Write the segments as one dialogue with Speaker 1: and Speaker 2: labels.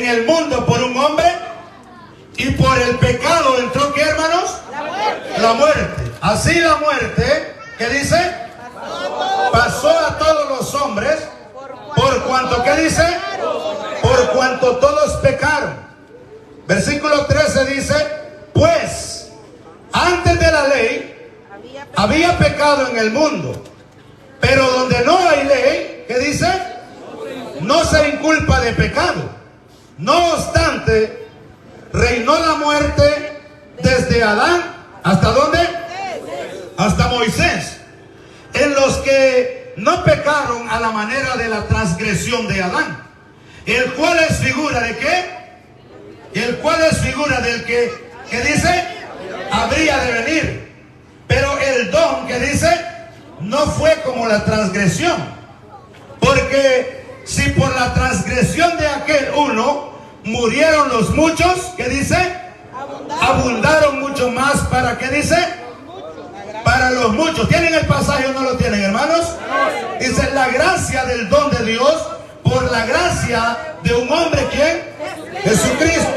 Speaker 1: el mundo por un hombre, y por el pecado entró, ¿qué, hermanos? La muerte. Así la muerte, ¿qué dice? Pasó a todos los hombres, por cuanto, ¿qué dice? Por cuanto todos pecaron. Versículo 13 dice, pues antes de la ley había pecado en el mundo, pero donde no hay ley, ¿qué dice? No se inculpa de pecado. No obstante, reinó la muerte desde Adán, ¿hasta dónde? Hasta Moisés, en los que no pecaron a la manera de la transgresión de Adán, el cual es figura de ¿qué? El cual es figura del que dice, habría de venir. Pero el don, que dice, no fue como la transgresión. Porque si por la transgresión de aquel uno murieron los muchos, ¿qué dice? Abundaron mucho más, ¿para qué dice? Para los muchos. ¿Tienen el pasaje o no lo tienen, hermanos? Dice, la gracia del don de Dios por la gracia de un hombre, ¿quién? Jesucristo.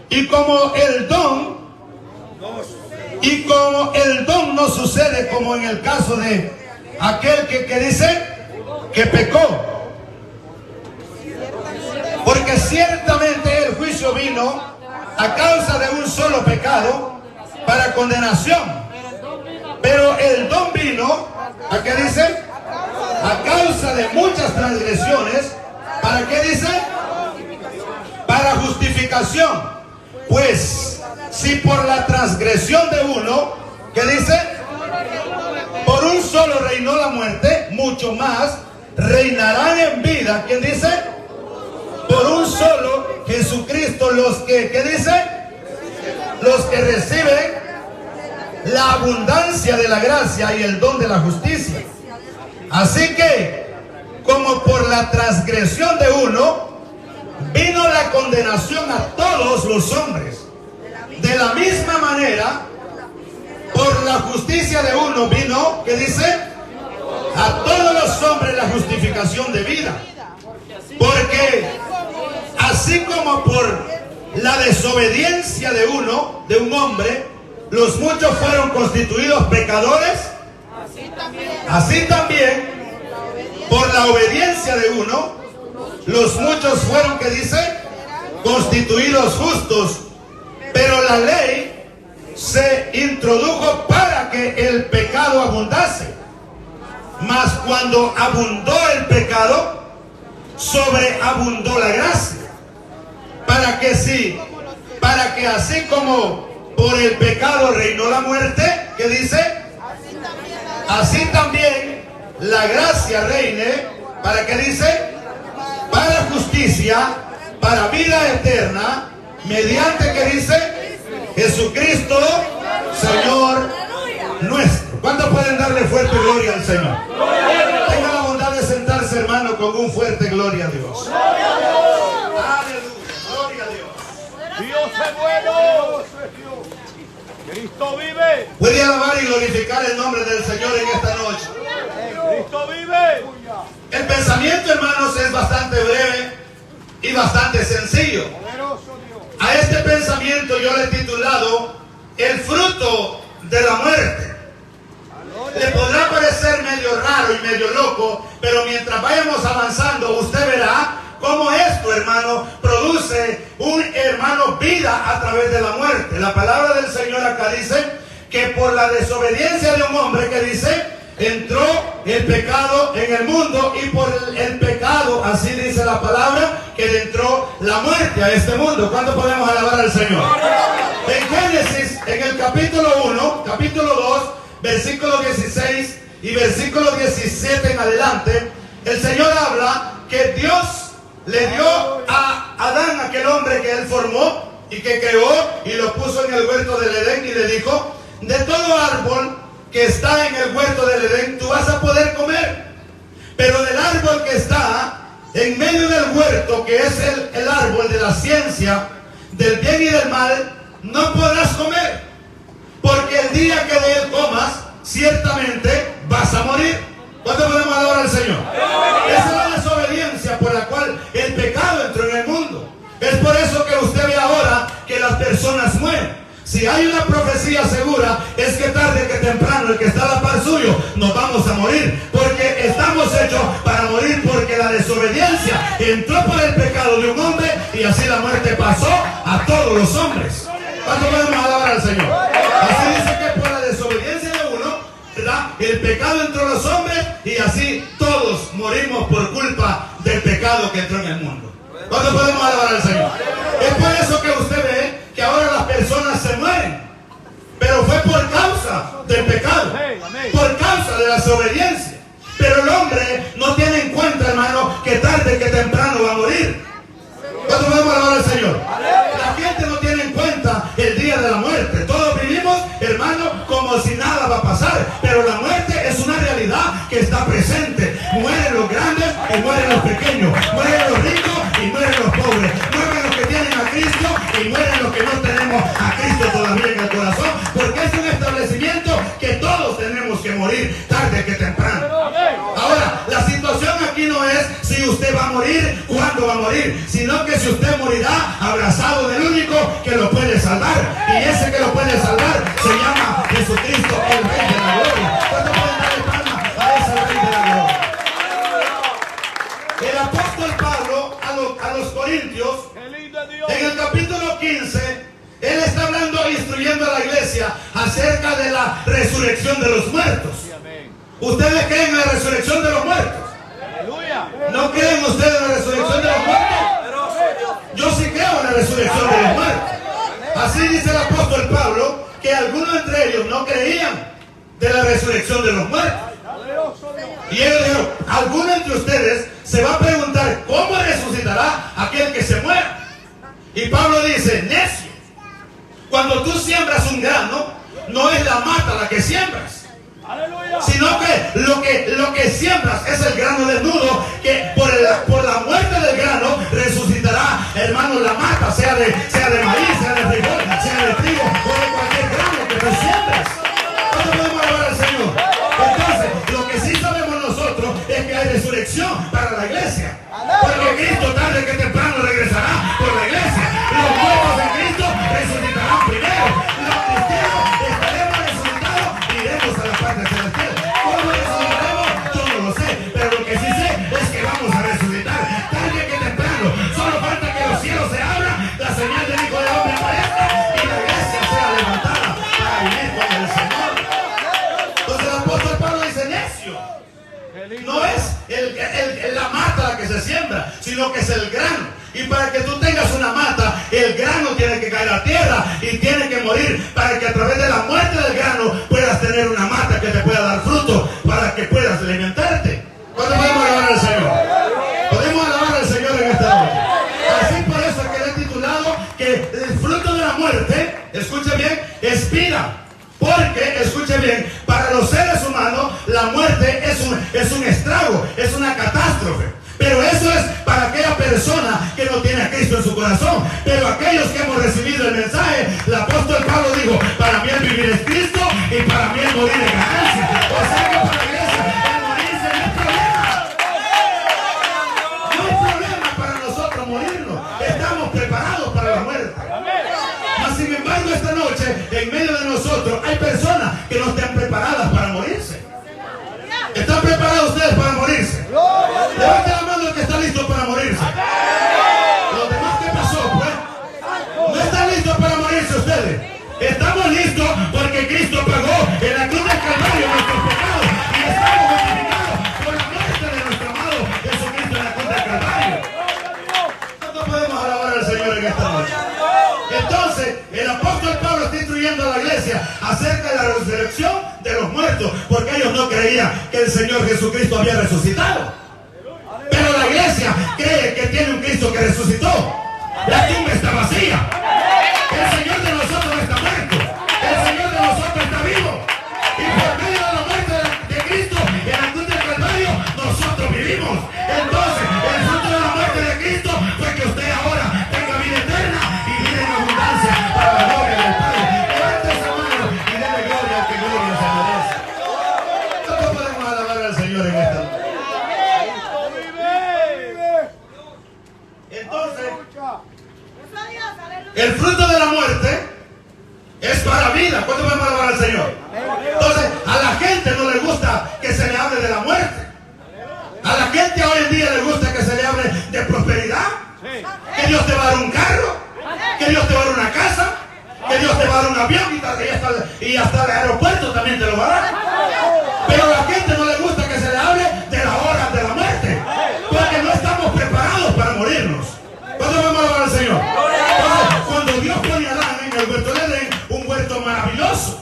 Speaker 1: Y como el don no sucede como en el caso de aquel que dice que pecó, porque ciertamente el juicio vino a causa de un solo pecado para condenación, pero el don vino, ¿a qué dice? A causa de muchas transgresiones, ¿para qué dice? Para justificación. Pues si por la transgresión de uno, ¿qué dice? Por un solo reinó la muerte, mucho más reinarán en vida, ¿quién dice? Por un solo Jesucristo, los que, ¿qué dice? Los que reciben la abundancia de la gracia y el don de la justicia. Así que, como por la transgresión de uno vino la condenación a todos los hombres, de la misma manera, por la justicia de uno vino, ¿qué dice? A todos los hombres la justificación de vida. Porque así como por la desobediencia de uno, de un hombre, los muchos fueron constituidos pecadores, así también por la obediencia de uno, los muchos fueron, ¿qué dice? Constituidos justos. Pero la ley se introdujo para que el pecado abundase. Mas cuando abundó el pecado, sobreabundó la gracia. Para que así como por el pecado reinó la muerte, ¿qué dice? Así también la gracia reine, ¿para qué dice? Para justicia, para vida eterna, mediante, ¿qué dice? Jesucristo, Señor nuestro. ¿Cuántos pueden darle fuerte gloria al Señor? Tenga la bondad de sentarse, hermano, con un fuerte gloria a Dios. Aleluya, gloria a Dios.
Speaker 2: Dios es bueno. Cristo vive.
Speaker 1: Puede alabar y glorificar el nombre del Señor en esta noche.
Speaker 2: Cristo vive.
Speaker 1: El pensamiento, hermanos, es bastante breve y bastante sencillo. A este pensamiento yo le he titulado el fruto de la muerte. Le podrá parecer medio raro y medio loco, pero mientras vayamos avanzando, usted verá cómo esto, hermano, produce vida a través de la muerte. La palabra del Señor acá dice que por la desobediencia de un hombre, que dice, entró el pecado en el mundo, y por el pecado, así dice la palabra, que entró la muerte a este mundo. ¿Cuándo podemos alabar al Señor? En Génesis, en el capítulo 1, capítulo 2, versículo 16 y versículo 17 en adelante, el Señor habla que Dios le dio a Adán, aquel hombre que él formó y que creó y lo puso en el huerto del Edén, y le dijo: de todo árbol que está en el huerto del Edén tú vas a poder comer, pero del árbol que está en medio del huerto, que es el árbol de la ciencia del bien y del mal, no podrás comer, porque el día que de él comas, ciertamente vas a morir. ¿Cuándo podemos alabar al Señor? Esa es la desobediencia por la cual el pecado entró en el mundo. Es por si hay una profecía segura, es que tarde que temprano el que está a la par suyo nos vamos a morir, porque estamos hechos para morir, porque la desobediencia entró por el pecado de un hombre y así la muerte pasó a todos los hombres. ¿Cuánto podemos alabar al Señor? Así dice que por la desobediencia de uno, ¿verdad?, el pecado entró a los hombres y así todos morimos por culpa del pecado que entró en el mundo. ¿Cuánto podemos alabar al Señor? Es por eso que usted ve que ahora las personas se mueren, pero fue por causa del pecado, por causa de la desobediencia. Pero el hombre no tiene en cuenta, hermano, que tarde que temprano va a morir. ¿Cuánto podemos alabar al Señor? La gente no tiene en cuenta el día de la muerte. Todos vivimos, hermano, como si nada va a pasar, pero la muerte es una realidad que está presente. Mueren los grandes y mueren los pequeños, mueren los ricos y mueren los pobres, mueren los que tienen a Cristo y mueren los que no tenemos a Cristo todavía en el corazón, porque es un establecimiento que todos tenemos que morir tarde que temprano. Ahora, la situación aquí no es si usted va a morir, cuándo va a morir, sino que si usted morirá abrazado del único que lo puede salvar, y ese que lo puede salvar se llama Jesucristo, el Rey de la Gloria. ¿Cuándo pueden darle palmas a ese Rey de la Gloria? El apóstol Pablo a los Corintios, en el capítulo 15, él está hablando, instruyendo a la iglesia acerca de la resurrección de los muertos. ¿Ustedes creen en la resurrección de los muertos? ¿No creen ustedes en la resurrección de los muertos? Yo sí creo en la resurrección de los muertos. Así dice el apóstol Pablo, que algunos entre ellos no creían de la resurrección de los muertos. Y ellos dijeron, alguno entre ustedes se va a preguntar cómo resucitará aquel que se muera. Y Pablo dice, necio, cuando tú siembras un grano, no es la mata la que siembras, sino que lo que siembras es el grano desnudo, que por la muerte del grano resucitará, hermano, la mata, sea de maíz, sea de frijol, sea de trigo o de cualquier grano que tú siembras. ¿Cuándo podemos alabar al Señor? Entonces, lo que sí sabemos nosotros es que hay resurrección para la iglesia, porque Cristo tarde que temprano regresará por la iglesia. Los muertos en Cristo resucitarán primero. Los cristianos estaremos resucitados y iremos a la parte celestial. ¿Cómo resucitaremos? Yo no lo sé, pero lo que sí sé es que vamos a resucitar tarde que temprano. Solo falta que los cielos se abran, la señal del Hijo del Hombre aparezca y la iglesia sea levantada para vivir con el Señor. Entonces el apóstol Pablo dice, necio, no es la mata la que se siembra, sino que es el grano. Y para que tú tengas una mata, el grano tiene que caer a tierra y tiene que morir, para que a través de la muerte del grano puedas tener una mata que te pueda dar fruto, para que puedas alimentarte. ¿Cuándo podemos alabar al Señor? Podemos alabar al Señor en esta noche. Así por eso que le he titulado que el fruto de la muerte, escuche bien, expira. Porque, escuche bien, para los seres humanos la muerte es un estrago, es una catástrofe. Pero eso es para aquella persona que no tiene a Cristo en su corazón. Pero aquellos que hemos recibido el mensaje, el apóstol Pablo dijo, para mí el vivir es Cristo y para mí el morir es ganancia. O sea que para la iglesia el morirse no es problema. No es problema para nosotros morirnos. Estamos preparados para la muerte. Mas sin embargo esta noche, en medio de nosotros, hay personas que no están preparadas para morirse. ¿Están preparados ustedes para morirse? Levanten la mano el que está listo para morirse. Los demás, ¿qué pasó, pues? ¿No están listos para morirse ustedes? Estamos listos porque Cristo pagó en la cruz del Calvario nuestros pecados y estamos justificados por la muerte de nuestro amado Jesucristo en la cruz del Calvario. ¿Cuánto podemos alabar al Señor en esta noche? Entonces, el apóstol Pablo está instruyendo a la iglesia acerca de la resurrección de los muertos, porque ellos no creían que el Señor Jesucristo había resucitado. Pero la iglesia cree que tiene un Cristo que resucitó. La tumba está vacía. El Señor de nosotros no está muerto. El Señor de nosotros está vivo. Y por medio de la muerte de Cristo en la cruz del Calvario, nosotros vivimos. Entonces, el fruto de la muerte de Cristo fue que usted ahora tenga vida eterna y vida en abundancia para la gloria del Padre. Levante esa mano y déle gloria al que gloria se merece. ¿Cómo podemos alabar al Señor en esta noche? Entonces, el fruto de la muerte es para vida. ¿Cuánto podemos alabar al Señor? Entonces, a la gente no le gusta que se le hable de la muerte. A la gente hoy en día le gusta que se le hable de prosperidad. Que Dios te va a dar un carro, que Dios te va a dar una casa, que Dios te va a dar un avión y hasta el aeropuerto también te lo va a dar. Pero a la gente no le gusta que se le hable de las horas de la muerte, porque no estamos preparados para morirnos. ¿Cuándo vamos a alabar al Señor? Entonces, cuando Dios pone a Adán en el huerto de Edén, un huerto maravilloso,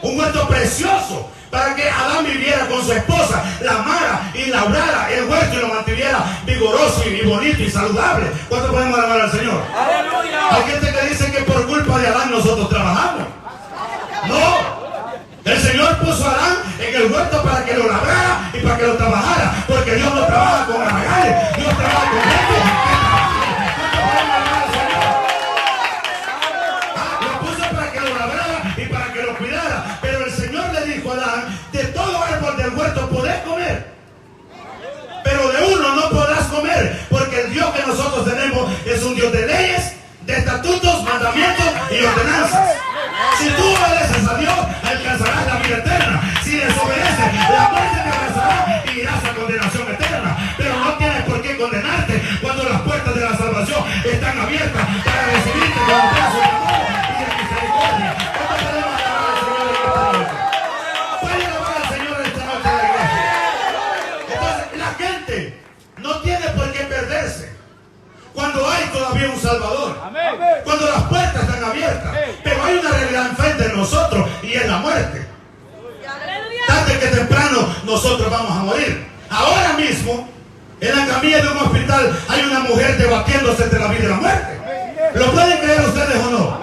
Speaker 1: un huerto precioso, para que Adán viviera con su esposa, la amara y labrara el huerto y lo mantuviera vigoroso y bonito y saludable. ¿Cuánto podemos alabar al Señor? ¡Aleluya! Hay gente que dice que por culpa de Adán nosotros trabajamos. No. El Señor puso a Adán en el huerto para que lo labrara y para que lo trabajara. Porque Dios no trabaja con aragales, Dios trabaja con gente. Lo puso para que lo labrara y para que lo cuidara. Pero el Señor le dijo a Adán, de todo árbol del huerto podés comer, pero de uno no podrás comer, porque el Dios que nosotros tenemos es un Dios de leyes, de estatutos, mandamientos y ordenanzas. Si tú obedeces a Dios, alcanzarás la vida eterna. Si desobedeces, la muerte te alcanzará y irás a condenación eterna. Pero no tienes por qué condenarte cuando las puertas de la salvación están abiertas para recibirte con un brazo de amor y de misericordia. ¿Cómo podemos alabar al Señor en esta noche? ¿Puede alabar al Señor en esta noche de la iglesia? Entonces, la gente no tiene por qué perderse cuando hay todavía un Salvador. Amén. Cuando las puertas están abiertas. Pero hay una realidad enfrente de nosotros y es la muerte. Tarde que temprano nosotros vamos a morir. Ahora mismo, en la camilla de un hospital hay una mujer debatiéndose entre la vida y la muerte. ¿Lo pueden creer ustedes o no?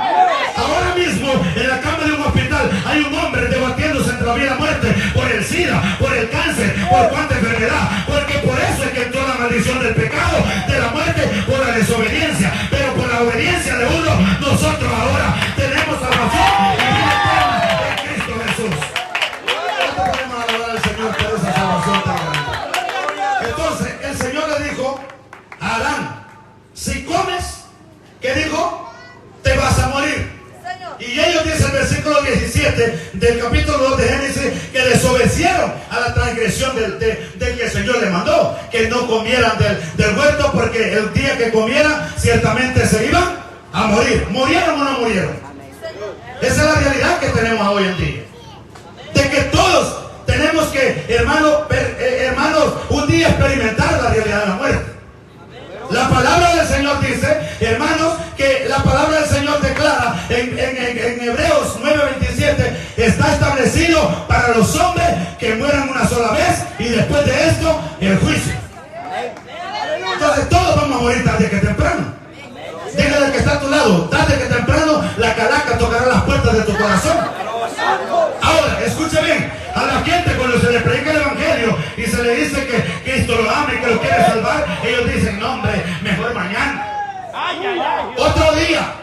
Speaker 1: Ahora mismo, en la cama de un hospital hay un hombre debatiéndose entre la vida y la muerte por el SIDA, por el cáncer, por cuánta enfermedad. Porque por eso es que entró la maldición del pecado, de la muerte, por la desobediencia. Pero por la obediencia de uno, nosotros ahora tenemos salvación y vida eterna en Cristo Jesús. ¿Cuánto podemos alabar al Señor por esa salvación tan grande? Entonces, el Señor le dijo a Adán, si comes, ¿qué dijo? Te vas a morir. Y ellos dicen el versículo 17 del capítulo 2 de Génesis que desobedecieron a la transgresión del que el Señor les mandó, que no comieran del huerto, porque el día que comieran ciertamente se iban a morir. ¿Murieron o no murieron? Esa es la realidad que tenemos hoy en día, de que todos tenemos que, hermanos, un día experimentar la realidad de la muerte. La palabra del Señor dice, hermanos, que la palabra del Señor declara en Hebreos 9:27, está establecido para los hombres que mueran una sola vez y después de esto el juicio. Entonces todos vamos a morir tarde que temprano. Dígale al que está a tu lado, tarde que temprano la calaca tocará las puertas de tu corazón. Ahora, escuche bien, a la gente cuando se le predica el evangelio y se le dice que Cristo lo ama y que lo quiere salvar, ellos dicen, no hombre, mejor mañana. Otro día.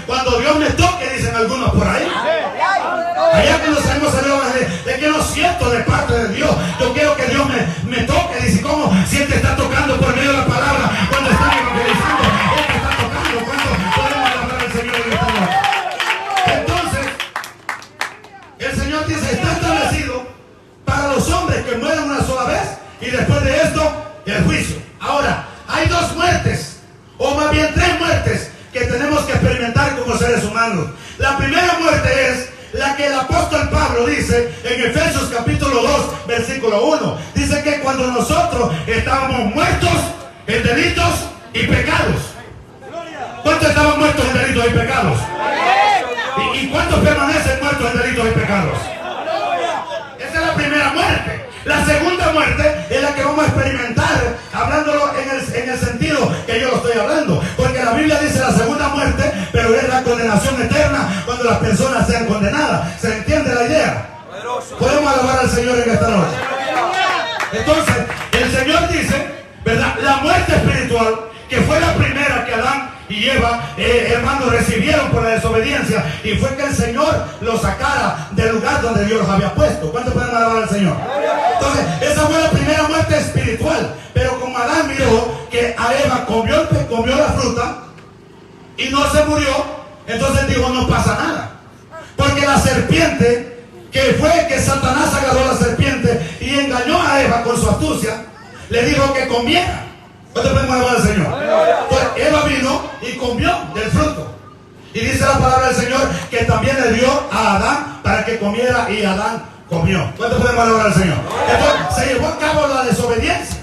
Speaker 1: Cuando Dios me toque, dicen algunos por ahí. Allá cuando salimos a Dios, de que lo siento de parte de Dios. Yo quiero que Dios me toque. Dice, ¿cómo? Si Él te está tocando por medio de la palabra, cuando están evangelizando, Él te está tocando. ¿Cuándo podemos hablar al Señor en esta noche? Entonces, el Señor dice, está establecido para los hombres que mueren una sola vez y después de esto, el juicio. Ahora, hay dos muertes, o más bien tres muertes, que tenemos que experimentar como seres humanos. La primera muerte es la que el apóstol Pablo dice en Efesios capítulo 2, versículo 1. Dice que cuando nosotros estábamos muertos en delitos y pecados. ¿Cuántos estaban muertos en delitos y pecados? ¿Y cuántos permanecen muertos en delitos y pecados? Esa es la primera muerte. La segunda muerte es la que vamos a experimentar, hablándolo en el sentido que yo lo estoy hablando. Porque la Biblia dice la segunda muerte, pero es la condenación eterna cuando las personas sean condenadas. ¿Se entiende la idea? Podemos alabar al Señor en esta noche. Entonces, el Señor dice, ¿verdad? La muerte espiritual, que fue la primera que Adán y Eva, hermanos, recibieron por la desobediencia, y fue que el Señor los sacara del lugar donde Dios los había puesto. ¿Cuántos pueden alabar al Señor? Entonces, esa fue la primera muerte espiritual. Pero como Adán miró que a Eva comió la fruta y no se murió, Entonces dijo, no pasa nada. Porque la serpiente, que fue que Satanás agarró la serpiente y engañó a Eva con su astucia, le dijo que comiera. ¿Cuánto podemos alabar al Señor? Entonces Eva vino y comió del fruto. Y dice la palabra del Señor que también le dio a Adán para que comiera, y Adán comió. ¿Cuánto podemos alabar al Señor? Entonces se llevó a cabo la desobediencia.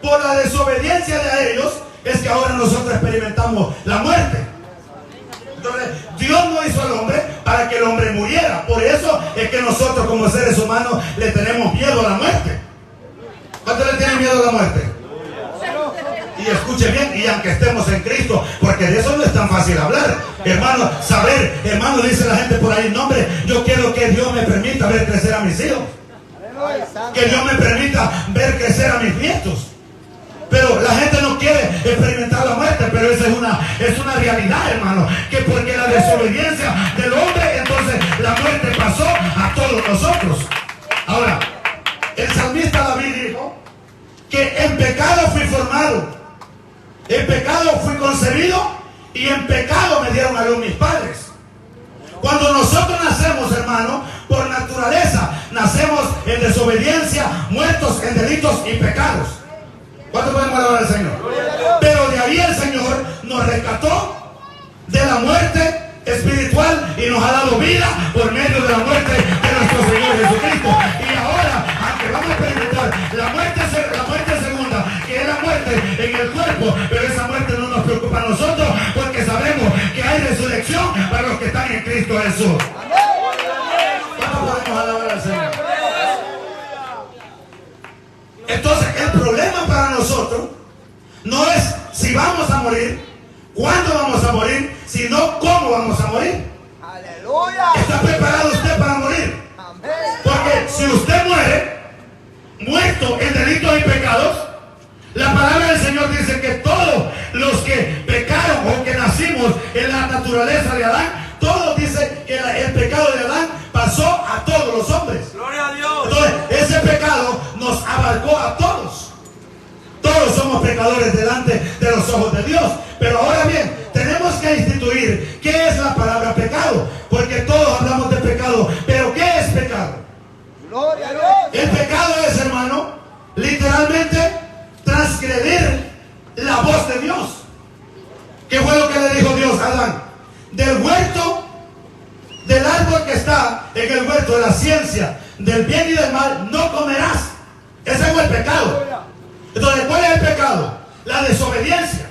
Speaker 1: Por la desobediencia de ellos es que ahora nosotros experimentamos la muerte. Entonces, Dios no hizo al hombre para que el hombre muriera. Por eso es que nosotros como seres humanos le tenemos miedo a la muerte. ¿Cuánto le tienen miedo a la muerte? Y escuche bien, y aunque estemos en Cristo, porque de eso no es tan fácil hablar, hermano, saber, hermano, dice la gente por ahí, no hombre, yo quiero que Dios me permita ver crecer a mis hijos, que Dios me permita ver crecer a mis nietos. Pero la gente no quiere experimentar la muerte, pero esa es una realidad, hermano, que porque la desobediencia del hombre, entonces la muerte pasó a todos nosotros. Ahora, el salmista David dijo que en pecado fui formado, en pecado fui concebido y en pecado me dieron a luz mis padres. Cuando nosotros nacemos, hermano, por naturaleza, nacemos en desobediencia, muertos en delitos y pecados. ¿Cuánto podemos alabar al Señor? Pero de ahí el Señor nos rescató de la muerte espiritual y nos ha dado vida por medio de la muerte de nuestro Señor Jesucristo. Y ahora, aunque vamos a experimentar la muerte segunda, que es la muerte en el cuerpo, pero esa muerte no nos preocupa a nosotros, porque sabemos que hay resurrección para los que están en Cristo Jesús. ¿Cuánto podemos alabar al Señor? Entonces, el problema para nosotros no es si vamos a morir, cuándo vamos a morir, sino cómo vamos a morir.
Speaker 3: ¡Aleluya!
Speaker 1: ¿Está preparado usted para morir?
Speaker 3: Amén.
Speaker 1: Porque si usted muere, muerto en delitos y pecados, la palabra del Señor dice que todos los que pecaron o que nacimos en la naturaleza de Adán, todos dicen que el pecado de Adán pasó a todos los hombres.
Speaker 2: Gloria a Dios.
Speaker 1: Entonces, ese pecado nos abarcó a todos. Todos somos pecadores delante de los ojos de Dios. Pero ahora bien, tenemos que instituir qué es la palabra pecado. Porque todos hablamos de pecado. Pero ¿qué es pecado?
Speaker 3: Gloria a Dios.
Speaker 1: El pecado es, hermano, literalmente transgredir la voz de Dios. ¿Qué fue lo que le dijo Dios a Adán? Del huerto, del árbol que está en el huerto de la ciencia del bien y del mal, no comerás. Ese fue el pecado. Entonces, ¿cuál es el pecado? La desobediencia.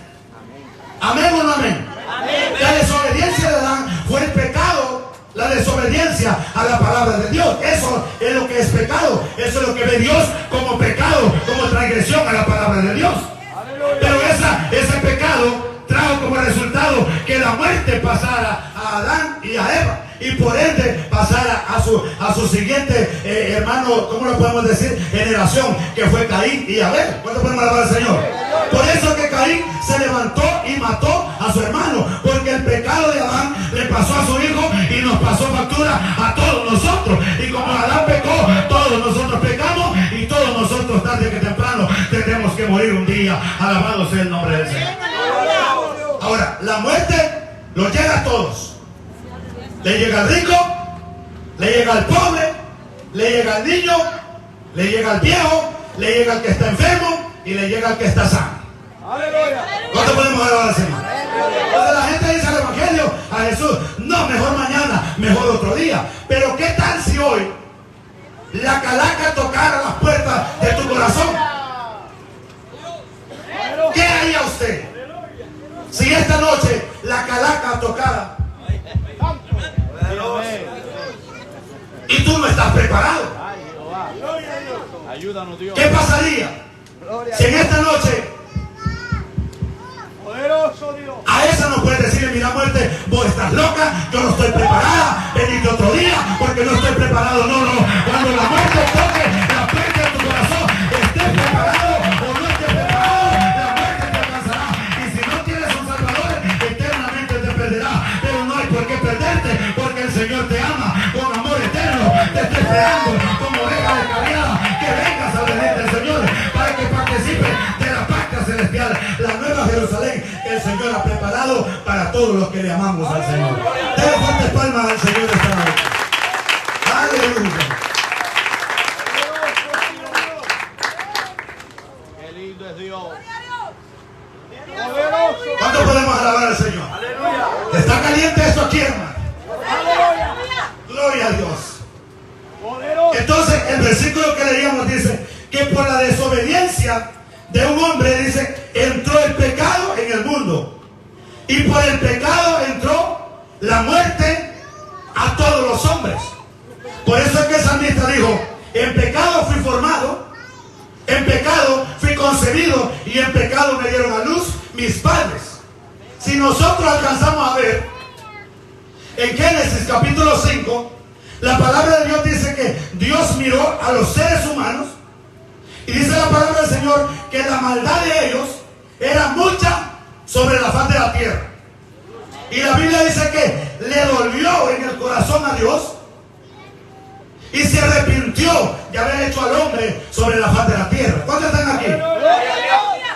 Speaker 1: ¿Amén o no amén?
Speaker 3: Amén.
Speaker 1: La desobediencia de Adán fue el pecado, la desobediencia a la palabra de Dios. Eso es lo que es pecado. Eso es lo que ve Dios como pecado, como transgresión a la palabra de Dios. Pero ese pecado trajo como resultado que la muerte pasara a Adán y a Eva, y por ende pasara a su siguiente hermano, ¿cómo lo podemos decir? Generación, que fue Caín y Abel. ¿Cuánto podemos alabar al Señor? Por eso que Caín se levantó y mató a su hermano, porque el pecado de Adán le pasó a su hijo y nos pasó factura a todos nosotros. Y como Adán pecó, todos nosotros pecamos, y todos nosotros tarde que temprano tendremos que morir un día. Alabado sea el nombre del Señor. Ahora, la muerte nos llega a todos. Le llega al rico, le llega al pobre, le llega al niño, le llega al viejo, le llega al que está enfermo y le llega al que está sano. ¿Cuánto podemos alabar al Señor? Cuando la gente dice al Evangelio, a Jesús, no, mejor mañana, mejor otro día. Pero ¿qué tal si hoy la calaca tocara las puertas de tu corazón? ¿Qué haría usted si esta noche la calaca tocara y tú no estás preparado?
Speaker 2: Ayúdanos, Dios.
Speaker 1: ¿Qué pasaría si en esta noche
Speaker 2: Poderoso Dios.
Speaker 1: a esa no puedes decirle, mira muerte, vos estás loca, yo no estoy preparada, venite otro día porque no estoy preparado? No, no. Cuando la muerte toque la puerta de tu corazón, estés preparado o no estés preparado, la muerte te alcanzará. Y si no tienes un Salvador, eternamente te perderá. Pero no hay por qué perderte, porque el Señor te ama con amor eterno. Te está esperando como oveja descarriada, que vengas a venir del Señor para que participes de la pacta celestial, la nueva Jerusalén que el Señor ha preparado para todos. todos los que le amamos al Señor. Denle fuertes palmas al Señor esta noche. Aleluya.
Speaker 2: Qué lindo es Dios.
Speaker 1: ¿Cuánto podemos alabar al Señor? ¿Está caliente esto aquí, hermano? Gloria a Dios. Entonces, el versículo que leíamos dice que por la desobediencia de un hombre, dice, entró el pecado en el mundo. Y por el pecado entró la muerte a todos los hombres. Por eso es que el salmista dijo, en pecado fui formado, en pecado fui concebido y en pecado me dieron a luz mis padres. Si nosotros alcanzamos a ver en Génesis capítulo 5, la palabra de Dios dice que Dios miró a los seres humanos y dice la palabra del Señor que la maldad de ellos era mucha sobre la faz de la tierra. Y la Biblia dice que le dolió en el corazón a Dios y se arrepintió de haber hecho al hombre sobre la faz de la tierra. ¿Cuántos están aquí?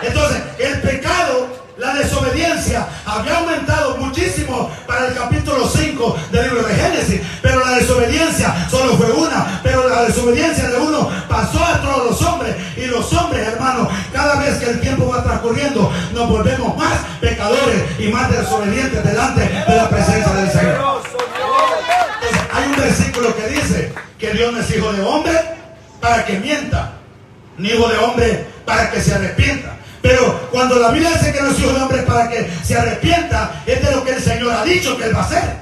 Speaker 1: Entonces, el pecado, la desobediencia había aumentado muchísimo para el capítulo 5 del libro de Génesis, pero la desobediencia solo fue una, pero la desobediencia de uno pasó a todos los hombres, y los hombres, hermanos, cada vez que el tiempo va transcurriendo nos volvemos más pecadores y más desobedientes delante de la presencia del Señor. Entonces, hay un versículo que dice que Dios no es hijo de hombre para que mienta, ni hijo de hombre para que se arrepienta. Pero cuando la Biblia dice que no es hijo de hombre para que se arrepienta, es de lo que el Señor ha dicho que Él va a hacer.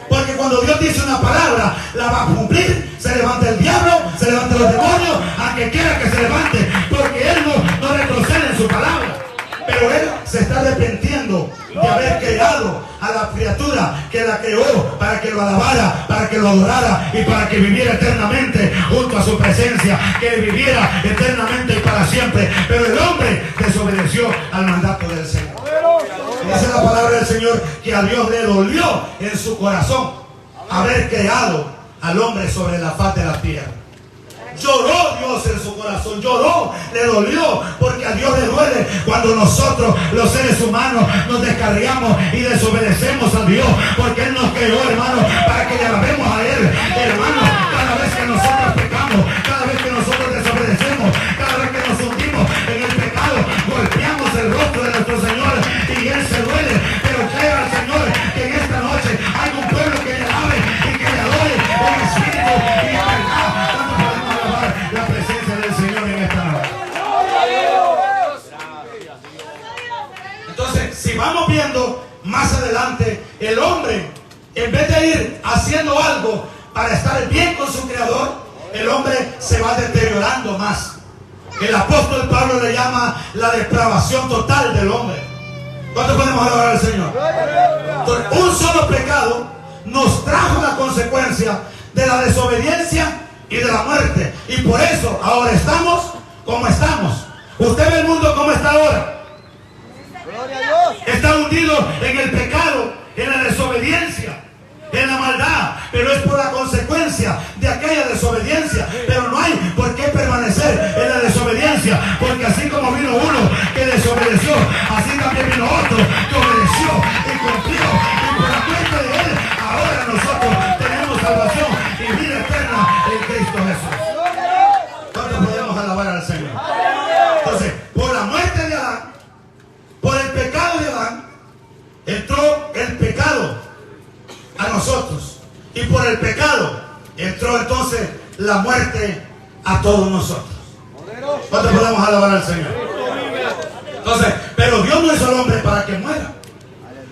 Speaker 1: Porque cuando Dios dice una palabra, la va a cumplir. Se levanta el diablo, se levantan los demonios, a que quiera que se levante, porque Él no retrocede en su palabra. Pero Él se está arrepintiendo de haber creado a la criatura que la creó para que lo alabara, para que lo adorara y para que viviera eternamente junto a su presencia, que viviera eternamente y para siempre. Pero el hombre desobedeció al mandato del Señor. Y dice la palabra del Señor que a Dios le dolió en su corazón haber creado al hombre sobre la faz de la tierra. Lloró Dios en su corazón, lloró, le dolió, porque a Dios le duele cuando nosotros, los seres humanos, nos descarriamos y desobedecemos a Dios, porque Él nos creó, hermano, para que le alabemos a Él, hermano. Cada vez que nosotros pecamos, cada vez que nosotros desobedecemos, cada vez que nos hundimos en el pecado, golpeamos el rostro de nuestro Señor y Él se duele. Pero crea al Señor que en esta noche hay un pueblo que le alabe y que le adore en espíritu y en verdad. La presencia del Señor en esta noche. Entonces, si vamos viendo más adelante, el hombre, en vez de ir haciendo algo para estar bien con su Creador, el hombre se va deteriorando más. El apóstol Pablo le llama la depravación total del hombre. ¿Cuánto podemos alabar al Señor? Entonces, un solo pecado nos trajo la consecuencia de la desobediencia y de la muerte, y por eso ahora estamos como estamos. Usted ve el mundo como está ahora. Está hundido en el pecado, en la desobediencia, en la maldad, pero es por la consecuencia de aquella desobediencia. Pero no hay por qué permanecer en la desobediencia, porque así como vino uno que desobedeció, así también vino otro que obedeció y cumplió, y por la cuenta de Él ahora nosotros tenemos salvación y vida eterna en Cristo Jesús. ¿Cuánto podemos alabar al Señor? Entonces, por la muerte de Adán, por el pecado de Adán, entró el pecado a nosotros, y por el pecado entró entonces la muerte a todos nosotros. ¿Cuánto podemos alabar al Señor? Entonces, pero Dios no hizo al hombre para que muera,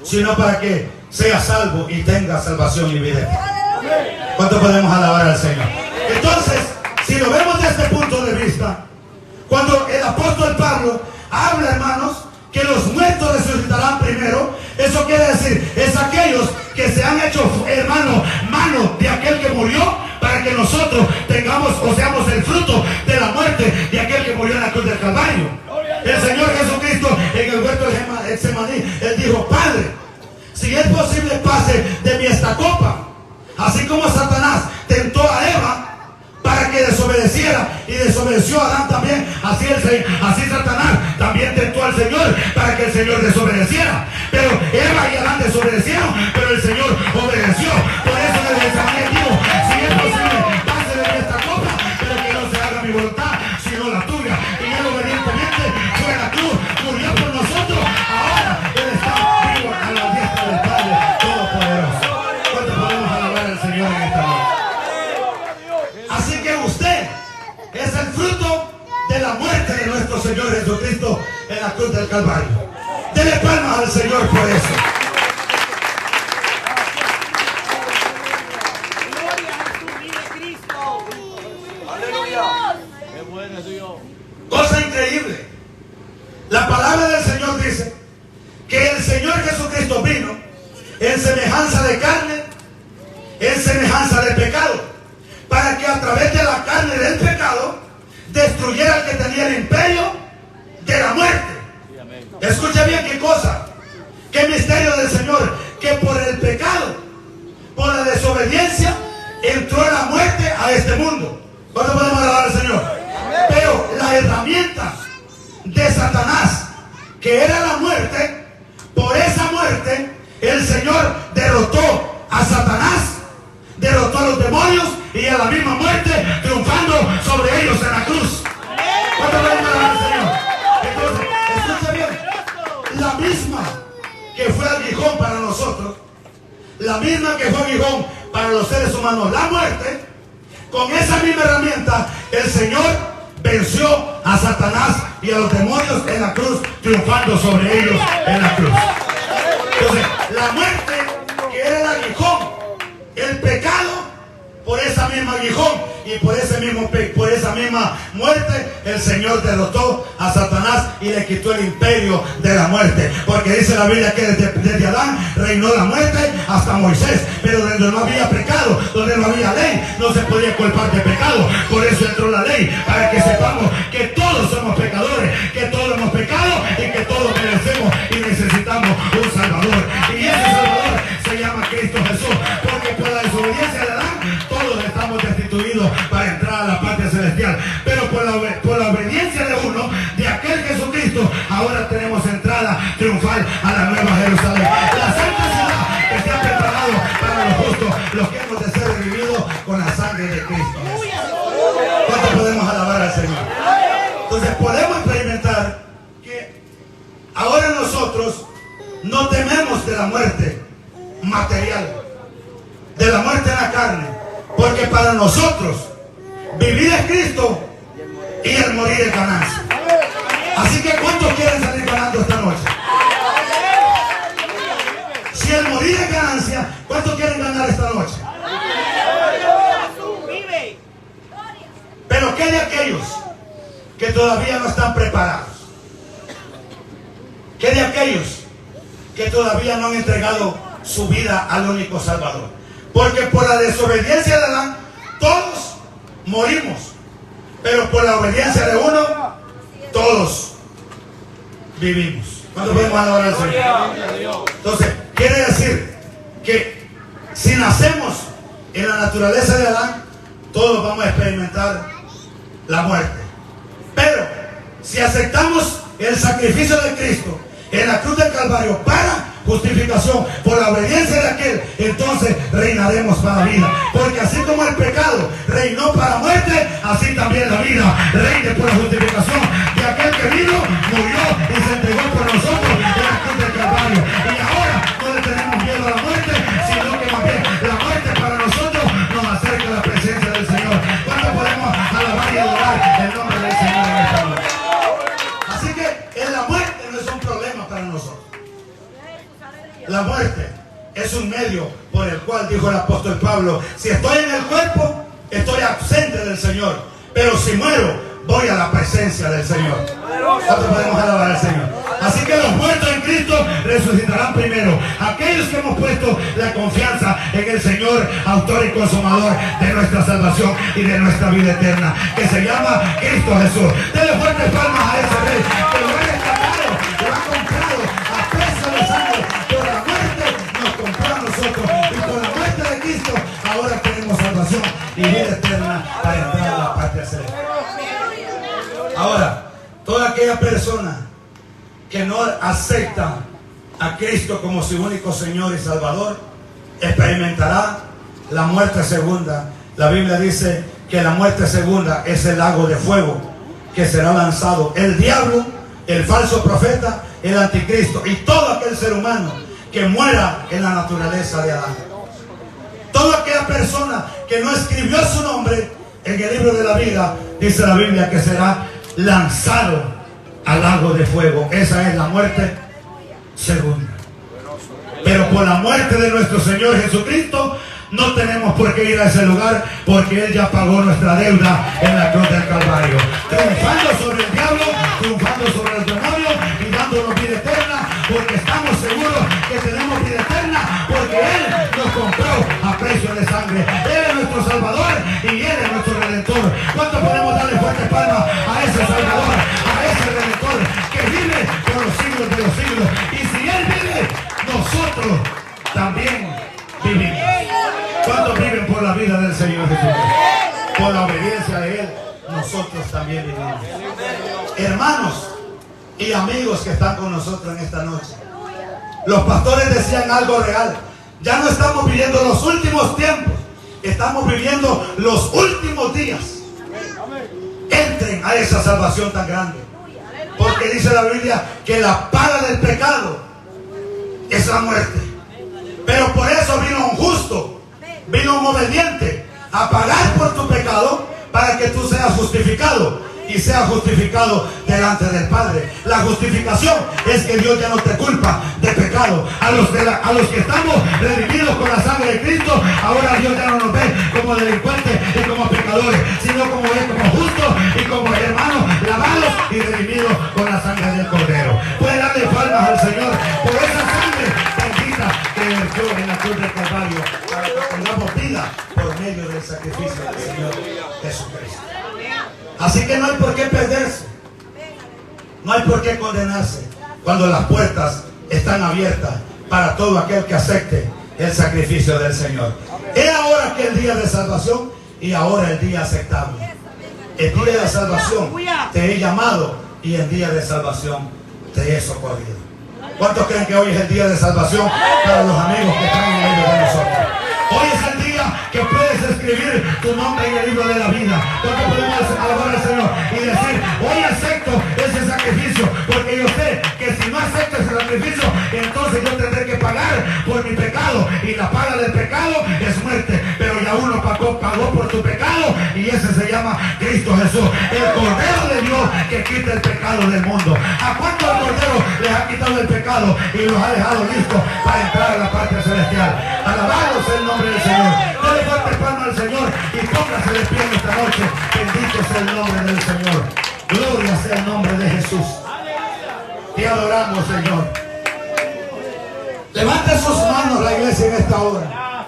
Speaker 1: sino para que sea salvo y tenga salvación y vida eterna. ¿Cuánto podemos alabar al Señor? Entonces, si lo vemos desde este punto de vista, cuando el apóstol Pablo habla, hermanos, que los muertos resucitarán primero, eso quiere decir, es aquellos que se han hecho, hermano, mano de aquel que murió, para que nosotros tengamos o seamos el fruto de la muerte de aquel que murió en la cruz del Calvario. El Señor Jesucristo en el huerto de Getsemaní, Él dijo: Padre, si es posible, pase de mí esta copa. Así como Satanás tentó a Eva para que desobedeciera, y desobedeció a Adán también, así Satanás también tentó al Señor para que el Señor desobedeciera. Pero Eva y Adán desobedecieron pagó la tuya. Y Él obedientemente fue a la cruz, murió por nosotros. Ahora Él está vivo a la diestra del Padre Todopoderoso. ¿Cuánto podemos alabar al Señor en esta noche? Así que usted es el fruto de la muerte de nuestro Señor Jesucristo en la cruz del Calvario. Dele palmas al Señor por eso. Cosa increíble. La palabra del Señor dice que el Señor Jesucristo vino en semejanza de carne, en semejanza de pecado, para que a través de la carne del pecado destruyera al que tenía el imperio de la muerte. Escucha bien qué cosa, qué misterio del Señor, que por el pecado, por la desobediencia, entró la muerte a este mundo. ¿Cuándo podemos alabar al Señor? Pero la herramienta de Satanás, que era la muerte, por esa muerte el Señor derrotó a Satanás, derrotó a los demonios y a la misma muerte, triunfando sobre ellos en la cruz. ¿Cuándo podemos alabar al Señor? Entonces, escucha bien, la misma que fue aguijón para nosotros, la misma que fue aguijón para los seres humanos, la muerte, con esa misma herramienta el Señor venció a Satanás y a los demonios en la cruz, triunfando sobre ellos en la cruz. Entonces, la muerte, que era el aguijón, el pecado, por esa misma aguijón y por esa misma muerte, el Señor derrotó a Satanás y le quitó el imperio de la muerte. Porque dice la Biblia que desde Adán reinó la muerte hasta Moisés, pero donde no había pecado, donde no había ley, no se podía culpar de pecado. Por eso entró la ley, para que sepamos que todos somos pecadores, que todos hemos pecado y que todos merecemos y necesitamos un Salvador. Y ese Salvador se llama Cristo Jesús, porque por la desobediencia de Adán todos estamos destituidos para entrar a la patria celestial, pero por la obediencia de uno, de aquel Jesucristo, ahora tenemos entrada triunfal a la nueva Jerusalén, la santa ciudad que se ha preparado para los justos, los que hemos de ser revividos con la sangre de Cristo. ¿Cuánto podemos alabar al Señor? Entonces podemos experimentar que ahora nosotros no tememos de la muerte material, de la muerte en la carne, porque para nosotros vivir es Cristo y el morir es ganancia. Así que ¿cuántos quieren salir ganando esta noche? Si el morir es ganancia, ¿cuántos quieren ganar esta noche? Pero ¿qué de aquellos que todavía no están preparados? ¿Qué de aquellos que todavía no han entregado su vida al único Salvador? Porque por la desobediencia de Adán todos morimos, pero por la obediencia de uno todos vivimos. ¿Cuándo podemos alabar al Señor? Entonces quiere decir que si nacemos en la naturaleza de Adán, todos vamos a experimentar la muerte. Pero si aceptamos el sacrificio de Cristo en la cruz del Calvario para justificación, por la obediencia de aquel, entonces reinaremos para vida. Porque así como el pecado reinó para muerte, así también la vida reine por la justificación de aquel que vino, murió y se entregó por nosotros en la cruz del Calvario. Y ahora no le tenemos miedo a la muerte, sino que más bien la muerte para nosotros nos acerca a la presencia del Señor. ¿Cuándo podemos alabar y adorar el nombre del Señor en esta noche? Así que la muerte no es un problema para nosotros. La muerte es un medio por el cual, dijo el apóstol Pablo, si estoy en el cuerpo, estoy ausente del Señor, pero si muero, voy a la presencia del Señor. ¿Cuánto podemos alabar al Señor? Así que los muertos en Cristo resucitarán primero. Aquellos que hemos puesto la confianza en el Señor, autor y consumador de nuestra salvación y de nuestra vida eterna, que se llama Cristo Jesús. Denle fuertes palmas a ese Rey que lo ha rescatado, lo ha comprado a precio de sangre. Por la muerte nos compró a nosotros, y por la muerte de Cristo ahora tenemos salvación y vida eterna para entrar a la patria celestial. Ahora, toda aquella persona que no acepta a Cristo como su único Señor y Salvador, experimentará la muerte segunda. La Biblia dice que la muerte segunda es el lago de fuego que será lanzado el diablo, el falso profeta, el anticristo y todo aquel ser humano que muera en la naturaleza de Adán. Toda aquella persona que no escribió su nombre en el libro de la vida, dice la Biblia que será lanzado al lago de fuego. Esa es la muerte segunda. Pero por la muerte de nuestro Señor Jesucristo no tenemos por qué ir a ese lugar, porque Él ya pagó nuestra deuda en la cruz del Calvario, triunfando sobre el diablo, triunfando sobre el demonio y dándonos vida eterna, porque estamos seguros que tenemos vida eterna, porque Él nos compró a precio de sangre. Él es nuestro Salvador y Él es nuestro Redentor. ¿Cuánto podemos darle fuertes palmas a ese Salvador, a ese Redentor que vive por los siglos de los siglos? Y si Él vive, nosotros también vivimos. ¿Cuántos viven por la vida del Señor Jesucristo? Por la obediencia de Él, nosotros también vivimos. Hermanos y amigos que están con nosotros en esta noche, los pastores decían algo real. Ya no estamos viviendo los últimos tiempos, estamos viviendo los últimos días. Entren a esa salvación tan grande, porque dice la Biblia que la paga del pecado es la muerte. Pero por eso vino un justo, vino un obediente a pagar por tu pecado para que tú seas justificado y seas justificado delante del Padre. La justificación es que Dios ya no te culpa de pecado. A los que estamos redimidos con la sangre de Cristo, ahora Dios ya no nos ve como delincuentes y como pecadores, sino como justos y como hermanos lavados y redimidos con la sangre del Cordero. Puede darle palmas al Señor por esa sangre bendita que vertió en la cruz del Calvario para que tengamos vida por medio del sacrificio del Señor Jesucristo. Así que no hay por qué perderse, no hay por qué condenarse cuando las puertas están abiertas para todo aquel que acepte el sacrificio del Señor. Es ahora que el día de salvación y ahora el día aceptable. El día de salvación te he llamado y el día de salvación te he socorrido. ¿Cuántos creen que hoy es el día de salvación para los amigos que están en medio de nosotros? Hoy es el día que puedes escribir tu nombre en el libro de la vida. ¿Cuántos podemos alabar al Señor y decir, hoy acepto ese sacrificio? Porque yo sé que si no acepto ese sacrificio, entonces yo tendré que pagar por mi pecado. Y la paga del pecado es muerte. Pero ya uno pagó por tu pecado y ese se llama Cristo Jesús, el Cordero de Dios que quita el pecado del mundo. ¿A cuántos el Cordero les ha quitado el pecado y los ha dejado listos para entrar a la patria celestial? Alabado sea el nombre del Señor. Dale fuerte palmas al Señor y póngase de pie en esta noche. Bendito sea el nombre del Señor. Gloria sea el nombre de Jesús. Te adoramos, Señor. Levante sus manos la iglesia en esta hora.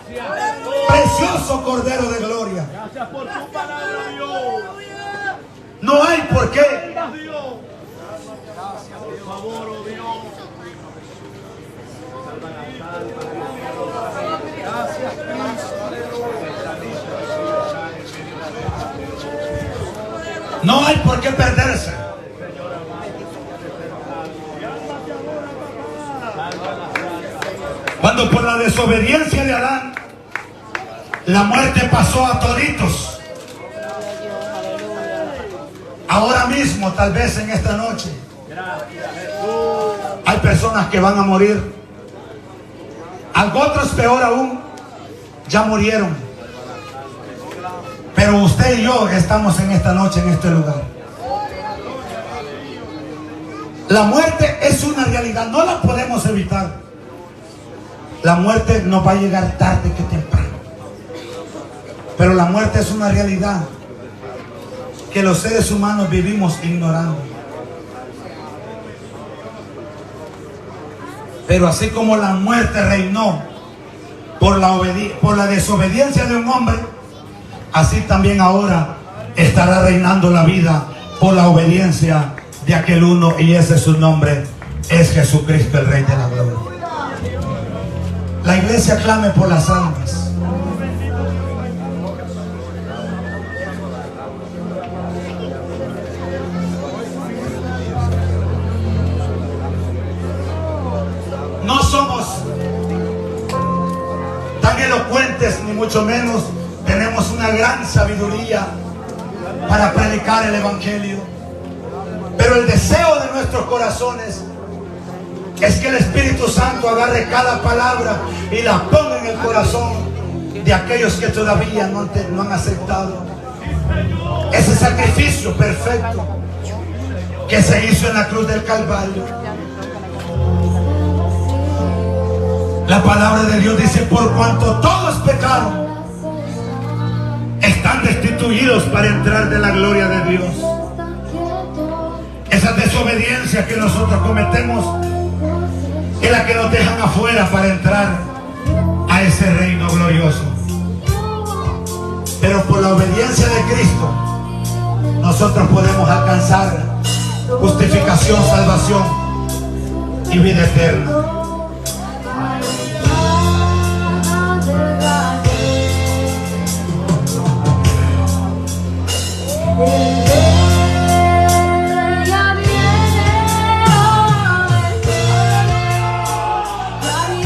Speaker 1: Precioso Cordero de gloria.
Speaker 2: Gracias por tu palabra, Dios.
Speaker 1: No hay por qué.
Speaker 2: Dios. Por favor, oh Dios.
Speaker 1: No hay por qué perderse. Cuando por la desobediencia de Adán, la muerte pasó a toditos. Ahora mismo, tal vez en esta noche, hay personas que van a morir. Otros, peor aún, ya murieron. Pero usted y yo estamos en esta noche, en este lugar. La muerte es una realidad, no la podemos evitar. La muerte nos va a llegar tarde que temprano. Pero la muerte es una realidad que los seres humanos vivimos ignorando. Pero así como la muerte reinó por la desobediencia de un hombre, así también ahora estará reinando la vida por la obediencia de aquel uno, y ese es su nombre, es Jesucristo, el Rey de la Gloria. La iglesia clame por las almas. No somos tan elocuentes, ni mucho menos tenemos una gran sabiduría para predicar el Evangelio. Pero el deseo de nuestros corazones es que el Espíritu Santo agarre cada palabra y la ponga en el corazón de aquellos que todavía no han aceptado ese sacrificio perfecto que se hizo en la cruz del Calvario. La palabra de Dios dice: por cuanto todos pecaron, están destituidos para entrar de la gloria de Dios. Esa desobediencia que nosotros cometemos es la que nos dejan afuera para entrar a ese reino glorioso. Pero por la obediencia de Cristo nosotros podemos alcanzar justificación, salvación y vida eterna.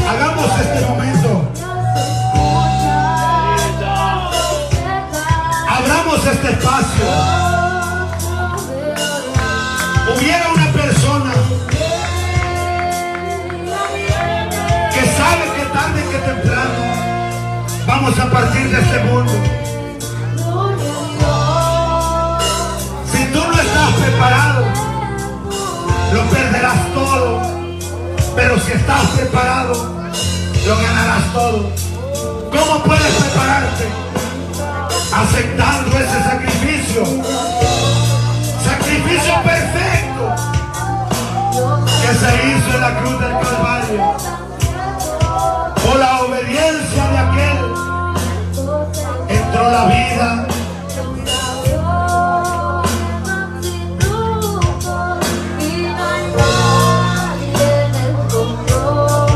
Speaker 1: Hagamos este momento, abramos este espacio. Hubiera una persona que sabe que tarde que temprano vamos a partir de este mundo. Si tú no estás preparado, lo perderás todo. Pero si estás preparado, lo ganarás todo. ¿Cómo puedes prepararte? Aceptando ese sacrificio. Sacrificio perfecto que se hizo en la cruz del Calvario. Por la obediencia de aquel entró la vida.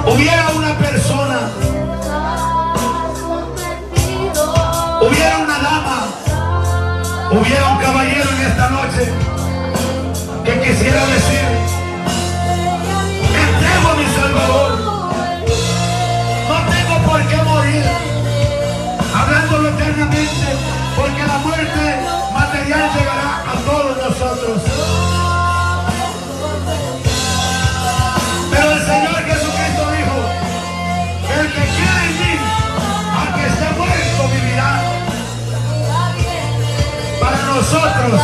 Speaker 1: Hubiera una persona, hubiera una dama, hubiera un caballero en esta noche que quisiera decir: me entrego a mi Salvador, no tengo por qué morir, hablándolo eternamente, porque la muerte material llegará a todos nosotros. Pero el Señor Jesucristo dijo: el que quiera en mí, aunque esté muerto, vivirá. Para nosotros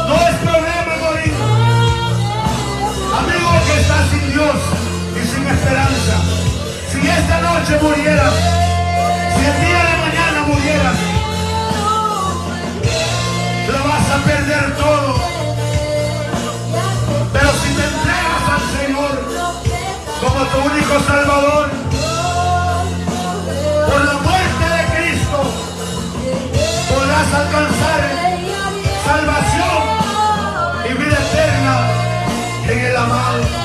Speaker 1: no es problema morir. Amigo que está sin Dios y sin esperanza, si esta noche murieras, si el día de mañana murieras, lo vas a perder todo. Pero si te entregas al Señor como tu único Salvador, por la muerte de Cristo podrás alcanzar salvación y vida eterna en el amado.